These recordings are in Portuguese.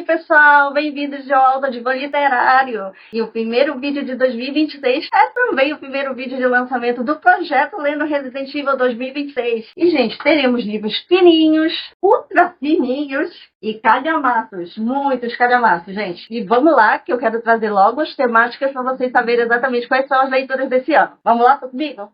aí, pessoal, bem-vindos de volta de Van Literário. E o primeiro vídeo de 2026 é também o primeiro vídeo de lançamento do projeto Lendo Resident Evil 2026. E, gente, teremos livros fininhos, ultra fininhos e calhamaços, muitos calhamaços, gente. E vamos lá, que eu quero trazer logo as temáticas para vocês saberem exatamente quais são as leituras desse ano. Vamos lá comigo?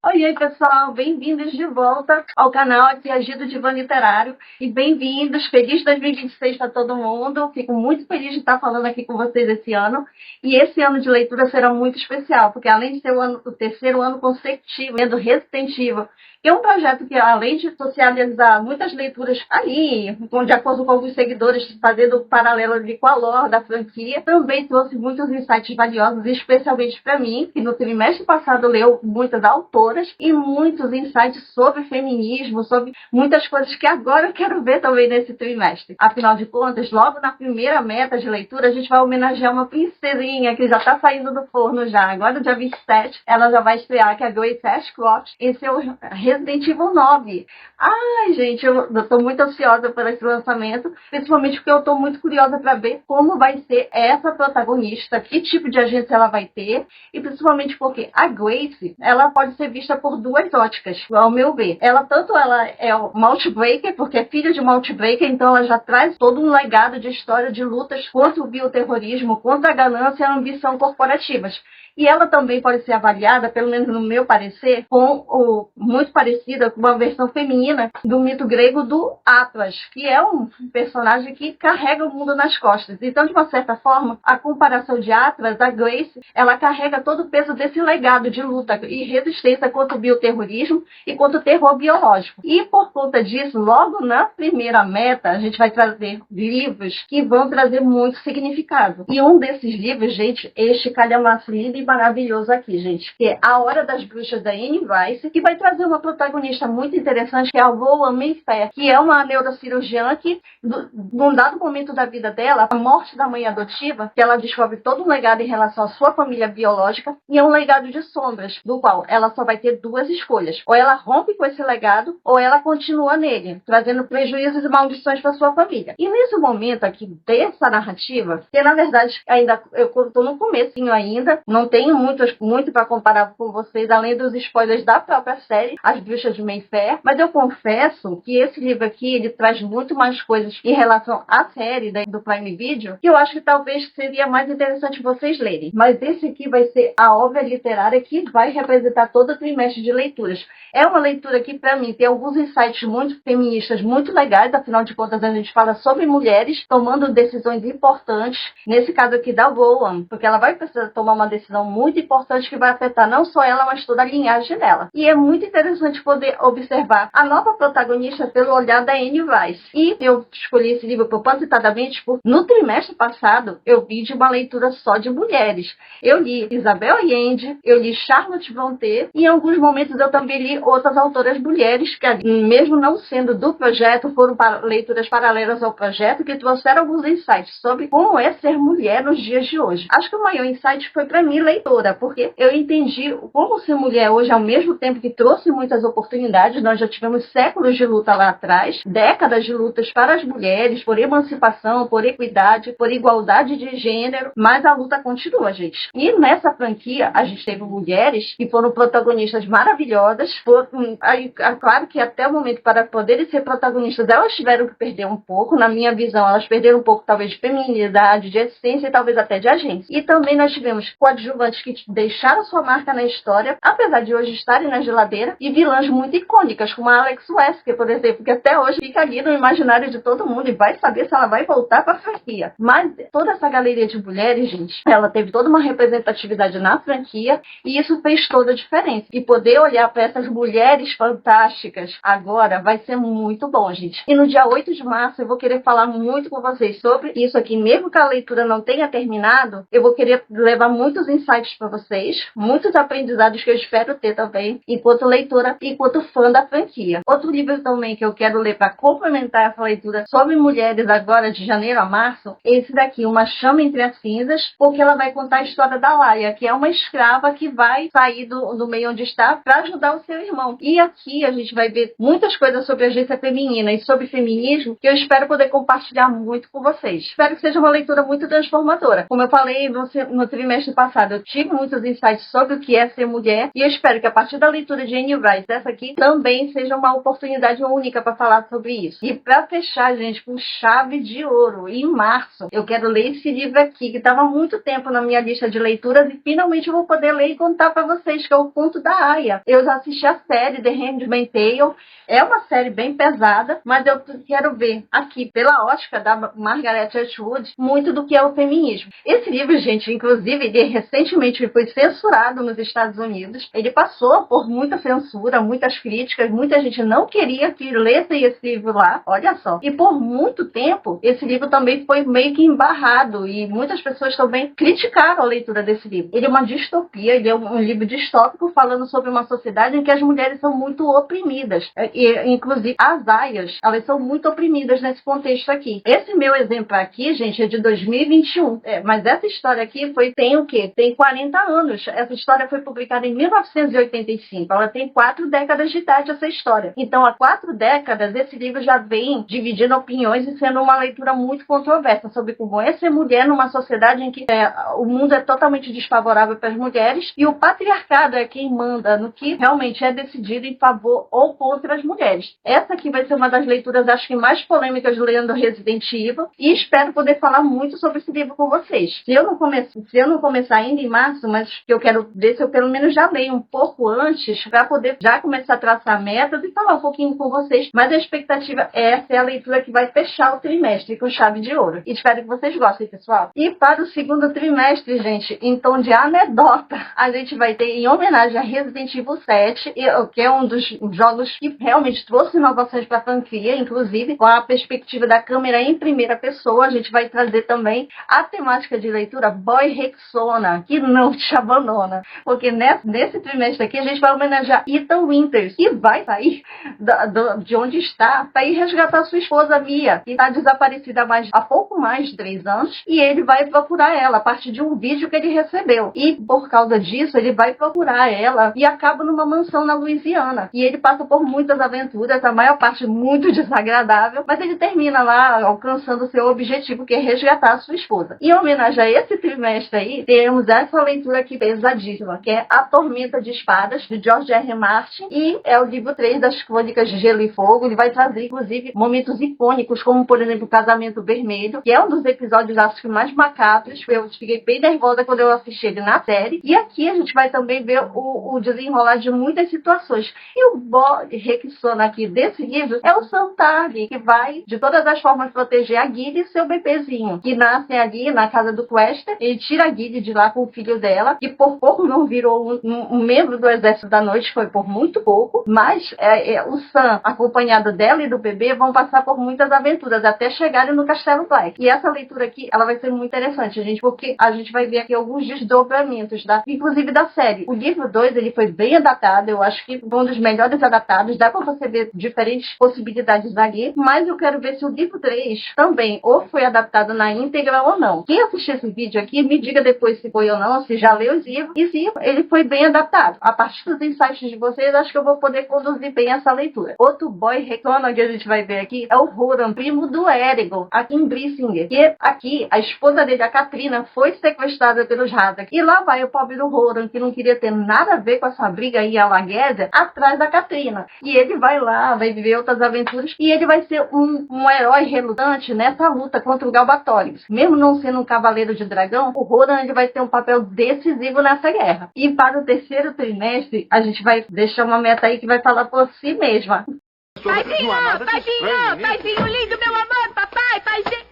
Oi, pessoal, bem-vindos de volta ao canal aqui Agido Divã Literário e bem-vindos, feliz 2026 para todo mundo. Fico muito feliz de estar falando aqui com vocês esse ano, e esse ano de leitura será muito especial, porque além de ser o terceiro ano consecutivo lendo Resident Evil, que é um projeto que, além de socializar muitas leituras ali, de acordo com alguns seguidores, fazendo paralelo ali com a lore da franquia, também trouxe muitos insights valiosos, especialmente para mim, que no trimestre passado leu muitas autoras, e muitos insights sobre feminismo, sobre muitas coisas que agora eu quero ver também nesse trimestre. Afinal de contas, logo na primeira meta de leitura, a gente vai homenagear uma princesinha que já está saindo do forno já. Agora, dia 27, ela já vai estrear, que é a Grace Ashcroft, em seu Resident Evil 9. Ai, gente, eu tô muito ansiosa por esse lançamento, principalmente porque eu tô muito curiosa para ver como vai ser essa protagonista, que tipo de agência ela vai ter, e principalmente porque a Grace, ela pode ser vista por duas óticas, ao meu ver. Ela é o Maltbreaker, porque é filha de Maltbreaker, então ela já traz todo um legado de história de lutas contra o bioterrorismo, contra a ganância e a ambição corporativas. E ela também pode ser avaliada, pelo menos no meu parecer, muito parecida com uma versão feminina do mito grego do Atlas, que é um personagem que carrega o mundo nas costas. Então, de uma certa forma, a comparação de Atlas, da Grace, ela carrega todo o peso desse legado de luta e resistência contra o bioterrorismo e contra o terror biológico. E por conta disso, logo na primeira meta, a gente vai trazer livros que vão trazer muito significado. E um desses livros, gente, este calhamaço lindo e maravilhoso aqui, gente, que é A Hora das Bruxas, da Anne Rice, que vai trazer uma protagonista muito interessante, que é a Rowan Mayfair, que é uma neurocirurgiã que, num dado momento da vida dela, a morte da mãe adotiva, que ela descobre todo um legado em relação à sua família biológica, e é um legado de sombras, do qual ela só vai ter duas escolhas. Ou ela rompe com esse legado, ou ela continua nele, trazendo prejuízos e maldições para sua família. E nesse momento aqui dessa narrativa, que na verdade ainda eu estou no comecinho ainda, não tenho muito para comparar com vocês, além dos spoilers da própria série, As Bruxas de Mayfair, mas eu confesso que esse livro aqui, ele traz muito mais coisas em relação à série do Prime Video, que eu acho que talvez seria mais interessante vocês lerem. Mas esse aqui vai ser a obra literária que vai representar todo o trimestre de leituras. É uma leitura que, para mim, tem alguns insights muito feministas, muito legais, afinal de contas a gente fala sobre mulheres tomando decisões importantes, nesse caso aqui da Rowan, porque ela vai precisar tomar uma decisão muito importante que vai afetar não só ela, mas toda a linhagem dela. E é muito interessante poder observar a nova protagonista pelo olhar da Anne Rice. E eu escolhi esse livro propositadamente porque no trimestre passado eu vi de uma leitura só de mulheres. Eu li Isabel Allende, eu li Charlotte Brontë e em alguns momentos eu também li outras autoras mulheres que, mesmo não sendo do projeto, foram leituras paralelas ao projeto que trouxeram alguns insights sobre como é ser mulher nos dias de hoje. Acho que o maior insight foi para mim, leitora, porque eu entendi como ser mulher hoje, ao mesmo tempo que trouxe muitas oportunidades. Nós já tivemos séculos de luta lá atrás, décadas de lutas para as mulheres, por emancipação, por equidade, por igualdade de gênero, mas a luta continua, gente. E nessa franquia, a gente teve mulheres que foram protagonistas maravilhosas. Claro que até o momento, para poderem ser protagonistas, elas tiveram que perder um pouco, na minha visão, elas perderam um pouco talvez de feminilidade, de essência e talvez até de agência. E também nós tivemos coadjuvantes que deixaram sua marca na história, apesar de hoje estarem na geladeira, e vilãs muito icônicas, como a Alex Wesker, por exemplo, que até hoje fica ali no imaginário de todo mundo e vai saber se ela vai voltar para a franquia. Mas toda essa galeria de mulheres, gente, ela teve toda uma representatividade na franquia e isso fez toda a diferença. E poder olhar para essas mulheres fantásticas agora vai ser muito bom, gente. E no dia 8 de março eu vou querer falar muito com vocês sobre isso aqui, mesmo que a leitura não tenha terminado, eu vou querer levar muitos insights insights para vocês, muitos aprendizados que eu espero ter também, enquanto leitora e enquanto fã da franquia. Outro livro também que eu quero ler para complementar essa leitura sobre mulheres agora de janeiro a março, é esse daqui, Uma Chama Entre as Cinzas, porque ela vai contar a história da Laia, que é uma escrava que vai sair do meio onde está para ajudar o seu irmão. E aqui a gente vai ver muitas coisas sobre agência feminina e sobre feminismo que eu espero poder compartilhar muito com vocês. Espero que seja uma leitura muito transformadora. Como eu falei no trimestre passado, eu tive muitos insights sobre o que é ser mulher e eu espero que a partir da leitura de Anne Rice, essa aqui também seja uma oportunidade única para falar sobre isso. E para fechar, gente, com chave de ouro, em março, eu quero ler esse livro aqui, que estava há muito tempo na minha lista de leituras e finalmente eu vou poder ler e contar para vocês, que é O Conto da Aya. Eu já assisti a série The Handmaid's Tale, é uma série bem pesada, mas eu quero ver aqui, pela ótica da Margaret Atwood, muito do que é o feminismo. Esse livro, gente, inclusive, ele recentemente foi censurado nos Estados Unidos. Ele passou por muita censura, muitas críticas, muita gente não queria que lesse esse livro lá, olha só. E por muito tempo, esse livro também foi meio que embarrado e muitas pessoas também criticaram a leitura desse livro. Ele é uma distopia, ele é um livro distópico falando sobre uma sociedade em que as mulheres são muito oprimidas. E, inclusive, as aias, elas são muito oprimidas nesse contexto aqui. Esse meu exemplo aqui, gente, é de 2021. Mas essa história aqui tem o quê? Tem 40 anos. Essa história foi publicada em 1985. Ela tem 4 décadas de idade, essa história. Então, há 4 décadas, esse livro já vem dividindo opiniões e sendo uma leitura muito controversa sobre como é ser mulher numa sociedade em que o mundo é totalmente desfavorável para as mulheres e o patriarcado é quem manda no que realmente é decidido em favor ou contra as mulheres. Essa aqui vai ser uma das leituras, acho que mais polêmicas lendo Resident Evil e espero poder falar muito sobre esse livro com vocês. Se eu não começar ainda em março, mas eu quero ver se eu pelo menos já leio um pouco antes para poder já começar a traçar metas e falar um pouquinho com vocês. Mas a expectativa essa é a leitura que vai fechar o trimestre com chave de ouro. E espero que vocês gostem, pessoal. E para o segundo trimestre, gente, em tom de anedota, a gente vai ter, em homenagem a Resident Evil 7, que é um dos jogos que realmente trouxe inovações para a franquia, inclusive com a perspectiva da câmera em primeira pessoa, a gente vai trazer também a temática de leitura Boy Rexona, que não te abandona. Porque nesse trimestre aqui a gente vai homenagear Ethan Winters, que vai sair de onde está para ir resgatar sua esposa Mia, que está desaparecida há pouco mais de 3 anos, e ele vai procurar ela a partir de um vídeo que ele recebeu. E por causa disso, ele vai procurar ela e acaba numa mansão na Louisiana. E ele passa por muitas aventuras, a maior parte muito desagradável, mas ele termina lá alcançando seu objetivo, que é resgatar a sua esposa. Em homenagem a esse trimestre aí, temos essa leitura aqui pesadíssima, que é A Tormenta de Espadas, de George R. Martin, e é o livro 3 das Crônicas de Gelo e Fogo. Ele vai trazer, inclusive, momentos icônicos, como, por exemplo, o Casamento Vermelho, que é um dos episódios, acho que, mais macabros. Eu fiquei bem nervosa quando eu assisti ele na série. E aqui a gente vai também ver o desenrolar de muitas situações. E o Boy Rexona aqui desse livro é o Santari, que vai, de todas as formas, proteger a Guile e seu bebezinho, que nascem ali na casa do Quester. Ele tira a Guile de lá com o filho dela, que por pouco não virou um membro do Exército da Noite, foi por muito pouco, mas o Sam, acompanhado dela e do bebê, vão passar por muitas aventuras até chegarem no Castelo Black. E essa leitura aqui, ela vai ser muito interessante, gente, porque a gente vai ver aqui alguns desdobramentos, inclusive da série. O livro 2, ele foi bem adaptado, eu acho que foi um dos melhores adaptados, dá pra você ver diferentes possibilidades ali, mas eu quero ver se o livro 3 também ou foi adaptado na íntegra ou não. Quem assistir esse vídeo aqui, me diga depois se foi ou não, se já leu os livros e se ele foi bem adaptado. A partir dos insights de vocês, acho que eu vou poder conduzir bem essa leitura. Outro boy reclama que a gente vai ver aqui é o Roran, primo do Eregon, aqui em Brissinger. E aqui, a esposa dele, a Katrina, foi sequestrada pelos Hazak. E lá vai o pobre do Roran, que não queria ter nada a ver com essa briga aí a Laguésia, atrás da Katrina. E ele vai lá, vai viver outras aventuras, e ele vai ser um herói relutante nessa luta contra o Galbatorius. Mesmo não sendo um cavaleiro de dragão, o Roran, ele vai ter um papel decisivo nessa guerra. E para o terceiro trimestre, a gente vai deixar uma meta aí que vai falar por si mesma. Paizinho, paizinho, paizinho lindo, meu amor, papai, paizinho.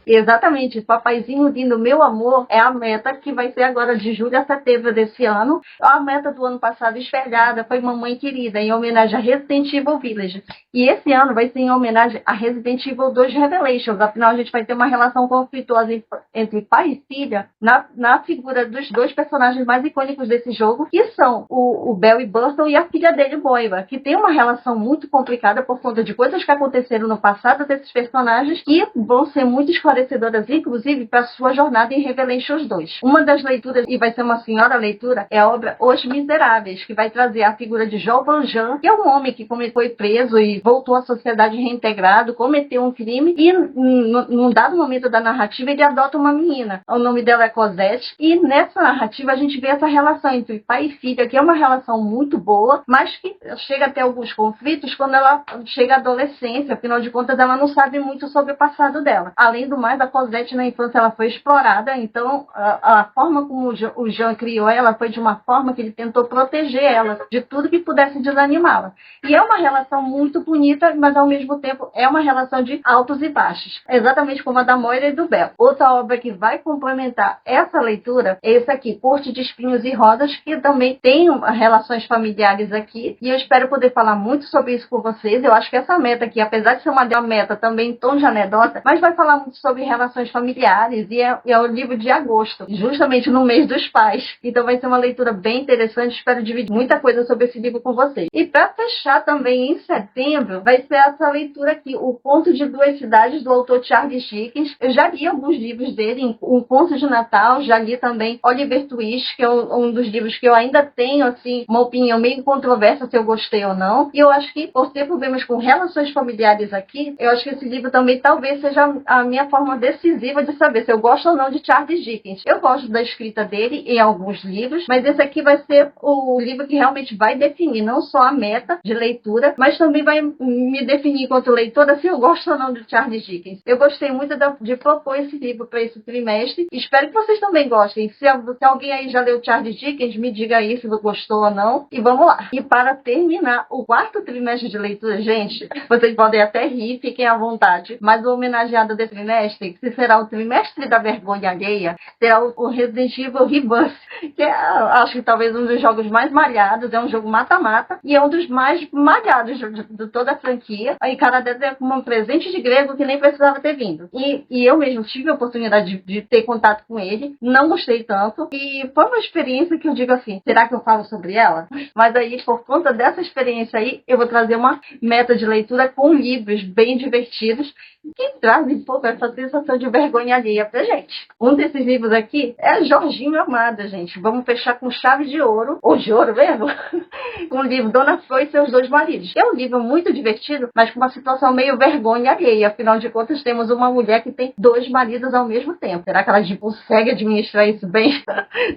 Exatamente, Papaizinho Lindo, Meu Amor, é a meta que vai ser agora de julho a setembro desse ano. A meta do ano passado esfregada foi Mamãe Querida, em homenagem a Resident Evil Village. E esse ano vai ser em homenagem a Resident Evil 2 Revelations. Afinal, a gente vai ter uma relação conflituosa entre pai e filha na figura dos dois personagens mais icônicos desse jogo, que são o Barry Burton e a filha dele, Moira, que tem uma relação muito complicada por conta de coisas que aconteceram no passado desses personagens e vão ser muito esclarecedoras, inclusive, para sua jornada em Revelations 2. Uma das leituras, e vai ser uma senhora leitura, é a obra Os Miseráveis, que vai trazer a figura de Jean Valjean, que é um homem que foi preso e voltou à sociedade reintegrado, cometeu um crime e, num dado momento da narrativa, ele adota uma menina. O nome dela é Cosette, e nessa narrativa a gente vê essa relação entre pai e filha, que é uma relação muito boa, mas que chega a ter alguns conflitos quando ela chega à adolescência. Afinal de contas, ela não sabe muito sobre o passado dela. Além do mais, a Cosette na infância ela foi explorada, então a forma como o Jean criou ela foi de uma forma que ele tentou proteger ela de tudo que pudesse desanimá-la. E é uma relação muito bonita, mas ao mesmo tempo é uma relação de altos e baixos, exatamente como a da Moira e do Bel. Outra obra que vai complementar essa leitura é esse aqui, Corte de Espinhos e Rosas, que também tem relações familiares aqui, e eu espero poder falar muito sobre isso com vocês. Eu acho que essa meta aqui, apesar de ser uma meta também em tom de anedota, mas vai falar muito sobre relações familiares, e é o livro de agosto, justamente no mês dos pais. Então vai ser uma leitura bem interessante, espero dividir muita coisa sobre esse livro com vocês. E para fechar também em setembro, vai ser essa leitura aqui, O Conto de Duas Cidades, do autor Charles Dickens. Eu já li alguns livros dele, Um Conto de Natal, já li também Oliver Twist, que é um dos livros que eu ainda tenho, assim, uma opinião meio controversa se eu gostei ou não. E eu acho que, por ter problemas com relações familiares aqui, eu acho que esse livro também talvez seja a minha forma decisiva de saber se eu gosto ou não de Charles Dickens. Eu gosto da escrita dele em alguns livros, mas esse aqui vai ser o livro que realmente vai definir não só a meta de leitura, mas também vai me definir enquanto leitora se eu gosto ou não de Charles Dickens. Eu gostei muito de propor esse livro para esse trimestre. Espero que vocês também gostem. Se alguém aí já leu Charles Dickens, me diga aí se gostou ou não. E vamos lá. E para terminar o quarto trimestre de leitura, gente, vocês podem até rir, fiquem à vontade, mas o homenageado desse trimestre, que será o trimestre da vergonha alheia, será o Resident Evil Rebirth, que é, acho que talvez um dos jogos mais malhados, é um jogo mata-mata, e é um dos mais malhados de toda a franquia. Aí cada vez é como um presente de grego que nem precisava ter vindo. E eu mesmo tive a oportunidade de ter contato com ele, não gostei tanto, e foi uma experiência que eu digo assim, será que eu falo sobre ela? Mas aí, por conta dessa experiência aí, eu vou trazer uma meta de leitura com livros bem divertidos, que trazem um pouco essa sensação de vergonha alheia pra gente. Um desses livros aqui é Jorginho Amado, gente. Vamos fechar com chave de ouro, ou de ouro mesmo, com o livro Dona Flor e Seus Dois Maridos. É um livro muito divertido, mas com uma situação meio vergonha alheia. Afinal de contas, temos uma mulher que tem dois maridos ao mesmo tempo. Será que ela consegue administrar isso bem?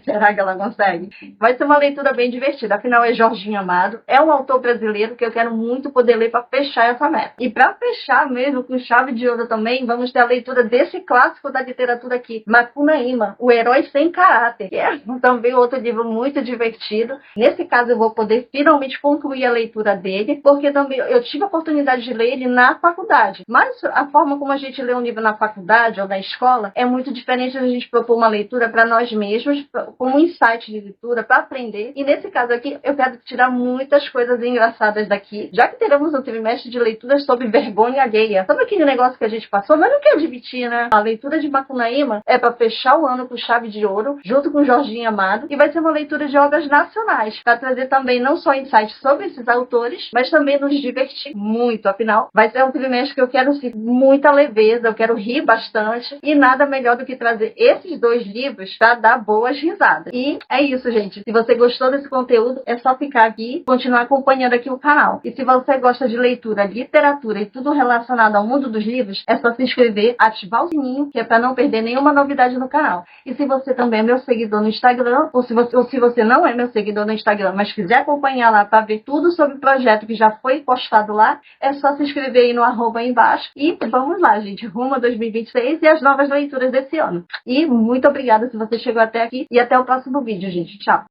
Será que ela consegue? Vai ser uma leitura bem divertida. Afinal, é Jorginho Amado. É um autor brasileiro que eu quero muito poder ler para fechar essa meta. E para fechar mesmo com chave de ouro também, vamos ter a leitura desse clássico da literatura aqui, Macunaíma, O Herói Sem Caráter, que é também outro livro muito divertido. Nesse caso, eu vou poder finalmente concluir a leitura dele, porque também eu tive a oportunidade de ler ele na faculdade. Mas a forma como a gente lê um livro na faculdade ou na escola é muito diferente da gente propor uma leitura para nós mesmos, como um insight de leitura, para aprender. E nesse caso aqui, eu quero tirar muitas coisas engraçadas daqui, já que teremos um trimestre de leituras sobre vergonha alheia. Sabe aquele negócio que a gente passou, mas não quer admitir, né? A leitura de Macunaíma é para fechar o ano com chave de ouro, junto com Jorginho Amado, e vai ser uma leitura de obras nacionais, para trazer também não só insights sobre esses autores, mas também nos divertir muito. Afinal, vai ser um trimestre que eu quero sim, muita leveza, eu quero rir bastante, e nada melhor do que trazer esses dois livros para dar boas risadas. E é isso, gente. Se você gostou desse conteúdo, é só ficar aqui e continuar acompanhando aqui o canal. E se você gosta de leitura, literatura e tudo relacionado ao mundo dos livros, é só se inscrever, ativar o sininho, que é para não perder nenhuma novidade no canal. E se você também é meu seguidor no Instagram, ou se você não é meu seguidor no Instagram, mas quiser acompanhar lá para ver tudo sobre o projeto que já foi postado lá, é só se inscrever aí no @ aí embaixo. E vamos lá, gente, rumo a 2026 e as novas leituras desse ano. E muito obrigada se você chegou até aqui, e até o próximo vídeo, gente. Tchau!